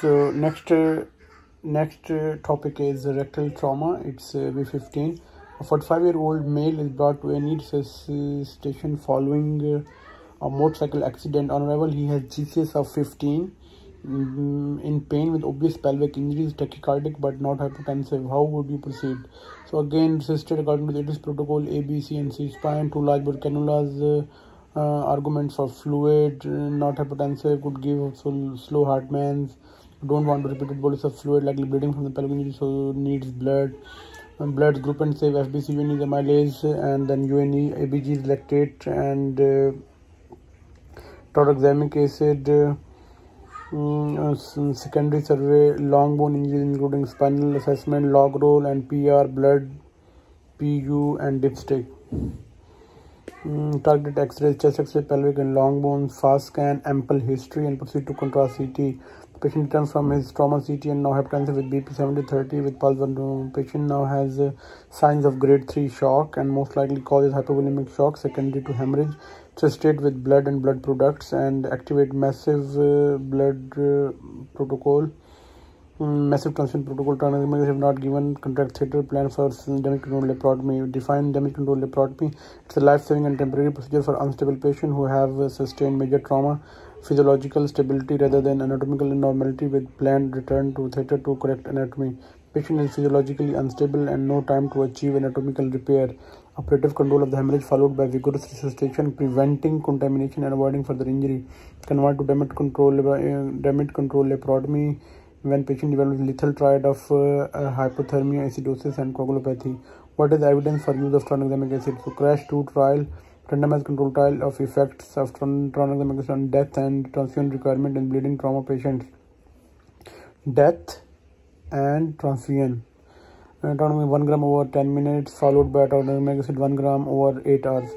So next topic is rectal trauma. It's V15. A 45-year-old male is brought to a need station following a motorcycle accident. On arrival, he has GCS of 15, in pain with obvious pelvic injuries, tachycardic but not hypotensive. How would you proceed? So again, resisted according to the latest protocol, A, B, C, and C spine, 2 large bore cannulas, arguments for fluid, not hypotensive, could give slow heart mans, don't want to repeated bolus of fluid, likely bleeding from the pelvic injury, so needs blood. Blood group and save FBC, UNE is amylase, and then UNE, ABG is lactate, and tranexamic acid. Secondary survey, long bone injuries including spinal assessment, log roll and PR, blood, PU and dipstick. Target X-rays, chest X-ray, pelvic and long bones, fast scan, ample history, and proceed to contrast CT. The patient returns from his trauma CT and now hypertensive with BP 70/30 with pulse 1. Patient now has signs of grade 3 shock and most likely causes hypovolemic shock secondary to hemorrhage. Straight with blood and blood products and activate massive blood protocol. Massive transfusion protocol. Tranexamic have not given contract theatre plan for damage control laparotomy. Define damage control laparotomy. It's a life-saving and temporary procedure for unstable patients who have sustained major trauma. Physiological stability rather than anatomical abnormality with planned return to theatre to correct anatomy. Patient is physiologically unstable and no time to achieve anatomical repair. Operative control of the hemorrhage followed by vigorous resuscitation, preventing contamination and avoiding further injury. Convert to damage control laparotomy when patient develops lethal triad of hypothermia, acidosis, and coagulopathy. What is the evidence for use of tranexamic acid? So, crash 2 trial, randomized control trial of effects of tranexamic acid on death and transfusion requirement in bleeding trauma patients. Death and transfusion. Tranexamic 1 gram over 10 minutes, followed by tranexamic acid 1 gram over 8 hours.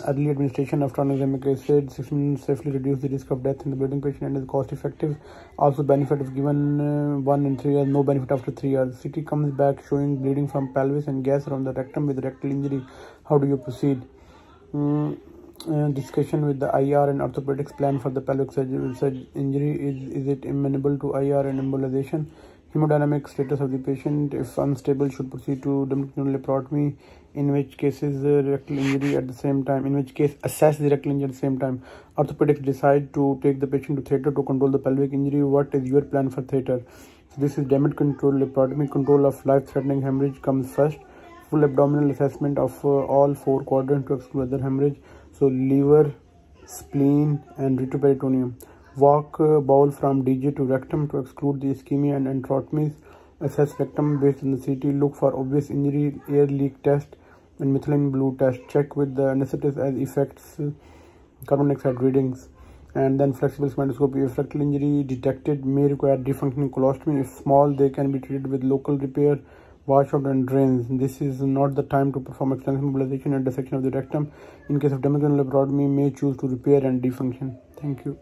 Early administration of tranexamic acid 6 minutes safely reduce the risk of death in the bleeding patient and is cost effective. Also benefit if given 1 in 3 years, no benefit after 3 years. CT comes back showing bleeding from pelvis and gas around the rectum with rectal injury. How do you proceed? Discussion with the IR and orthopedics plan for the pelvic injury. Is it amenable to IR and embolization? Hemodynamic status of the patient, if unstable, should proceed to laparotomy, in which cases rectal injury at the same time, in which case assess the rectal injury at the same time. Orthopedics decide to take the patient to theatre to control the pelvic injury. What is your plan for theatre? So this is damage control laparotomy. Control of life-threatening hemorrhage comes first. Full abdominal assessment of all 4 quadrants to exclude other hemorrhage. So liver, spleen and retroperitoneum. Walk bowel from DJ to rectum to exclude the ischemia and enterotomies. Assess rectum based on the CT. Look for obvious injury, air leak test and methylene blue test. Check with the anesthetist as effects carbon dioxide readings. And then flexible spinoidoscopy. If rectal injury detected may require defunctioning colostomy. If small, they can be treated with local repair, washout and drains. This is not the time to perform extensive mobilization and dissection of the rectum. In case of damage laparotomy, may choose to repair and defunction. Thank you.